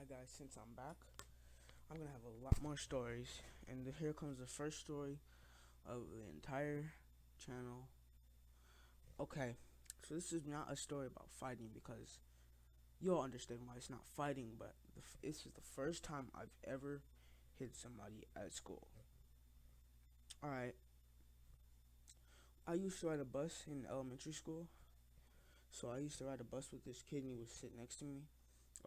Guys, since I'm back, I'm gonna have a lot more stories, and here comes the first story of the entire channel. Okay, so this is not a story about fighting because you'll understand why it's not fighting, but this is the first time I've ever hit somebody at school. Alright, I used to ride a bus in elementary school, so I used to ride a bus with this kid and he would sit next to me.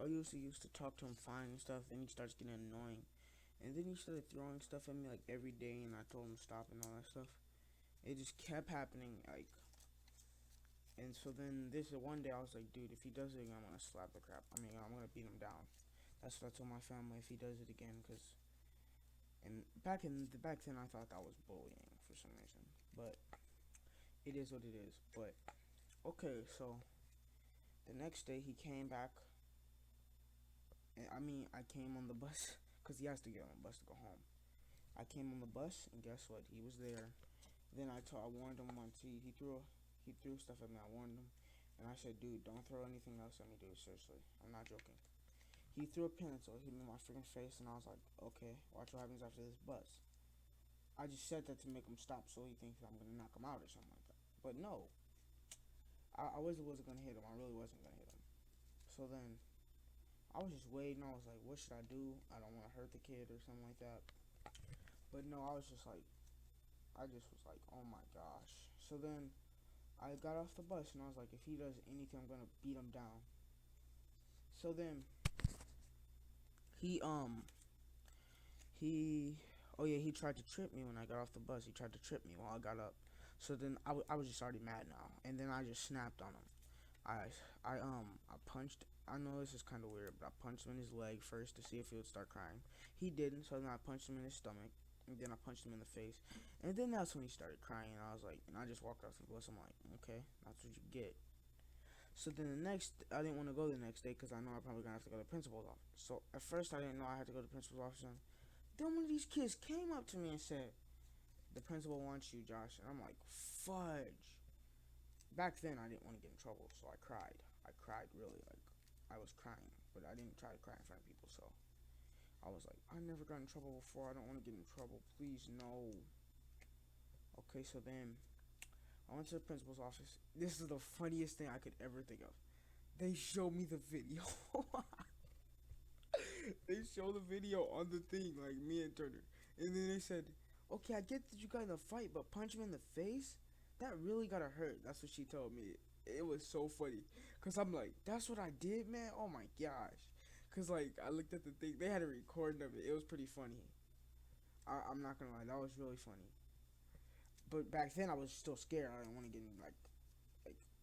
I used to talk to him fine and stuff, then he starts getting annoying. And then he started throwing stuff at me like every day, and I told him to stop and all that stuff. It just kept happening, like. And so then this one day I was like, dude, if he does it again, I'm gonna slap the crap. I'm gonna beat him down. That's what I told my family if he does it again, cause. And back then I thought that was bullying for some reason, but it is what it is. But okay, so the next day he came back. And I came on the bus, cause he has to get on the bus to go home. I came on the bus, and guess what? He was there. Then I warned him once. He threw stuff at me. I warned him, and I said, "Dude, don't throw anything else at me, dude. Seriously, I'm not joking." He threw a pencil, hit me in my freaking face, and I was like, "Okay, watch what happens after this bus." I just said that to make him stop, so he thinks I'm gonna knock him out or something like that. But no, I wasn't gonna hit him. I really wasn't gonna hit him. So then I was just waiting. I was like, "What should I do? I don't want to hurt the kid or something like that." But no, I just was like, oh my gosh. So then I got off the bus and I was like, if he does anything, I'm gonna beat him down. So then he he oh yeah, he tried to trip me when I got off the bus. He tried to trip me while I got up. So then I was just already mad now, and then I just snapped on him. I punched. I know this is kind of weird, but I punched him in his leg first to see if he would start crying. He didn't, so then I punched him in his stomach, and then I punched him in the face, and then that's when he started crying. And I was like, and I just walked off the bus. I'm like, okay, that's what you get. So then I didn't want to go the next day because I know I'm probably gonna have to go to the principal's office. So at first I didn't know I had to go to the principal's office. And then one of these kids came up to me and said, "The principal wants you, Josh." And I'm like, fudge. Back then I didn't want to get in trouble, so I cried. I cried really, like I was crying, but I didn't try to cry in front of people. So I was like, I never got in trouble before. I don't want to get in trouble. Please, no. Okay, so then I went to the principal's office. This is the funniest thing I could ever think of. They showed me the video. They showed the video on the thing, like me and Turner. And then they said, okay, I get that you got in a fight, but punch him in the face? That really gotta hurt. That's what she told me. It was so funny. Because I'm like, that's what I did, man? Oh my gosh. Because, like, I looked at the thing. They had a recording of it. It was pretty funny. I'm not gonna lie. That was really funny. But back then, I was still scared. I didn't want to get, like,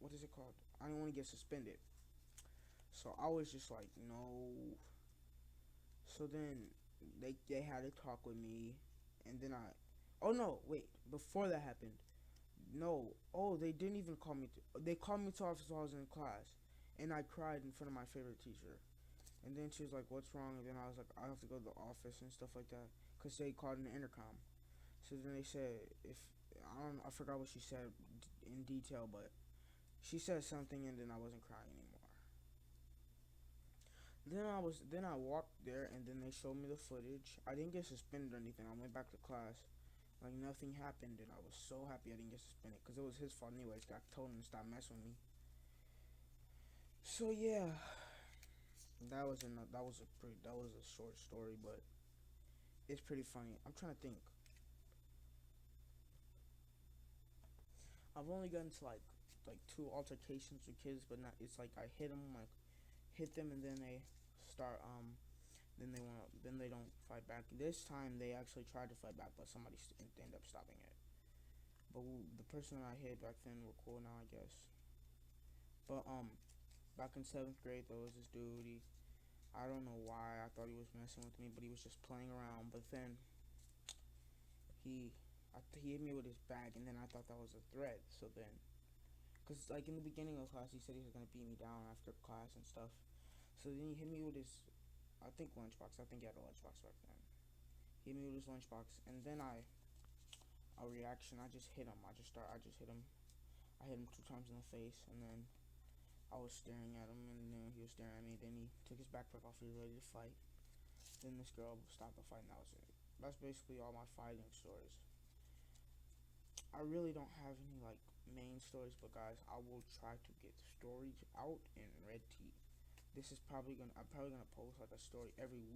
what is it called? I didn't want to get suspended. So I was just like, no. So then they had a talk with me, and then oh no, wait, before that happened, no, oh they didn't even call me. They called me to office while I was in class, and I cried in front of my favorite teacher, and then she was like, "What's wrong?" And then I was like, "I have to go to the office and stuff like that," cause they called in the intercom. So then they said if I forgot what she said in detail, but she said something, and then I wasn't crying anymore. Then I walked there and then they showed me the footage. I didn't get suspended or anything. I went back to class. Like nothing happened and I was so happy I didn't get suspended because it was his fault anyways. I told him to stop messing with me. So yeah, that was a short story, but it's pretty funny. I'm trying to think. I've only gotten to like two altercations with kids, but not. It's like I hit them and then they start then they don't fight back. This time they actually tried to fight back, but somebody ended up stopping it. But the person I hit back then were cool now, I guess. But back in seventh grade there was this dude. I don't know why I thought he was messing with me, but he was just playing around. But then he he hit me with his bag, and then I thought that was a threat. So then, cause like in the beginning of class, he said he was gonna beat me down after class and stuff. So then he hit me with his, I think lunchbox. I think he had a lunchbox back then. He hit me with his lunchbox, and then a reaction. I just hit him. I just hit him. I hit him two times in the face, and then I was staring at him, and then he was staring at me. Then he took his backpack off. He was ready to fight. Then this girl stopped the fight, and that was it. That's basically all my fighting stories. I really don't have any like main stories, but guys, I will try to get stories out in Red Tea. I'm probably gonna post like a story every week.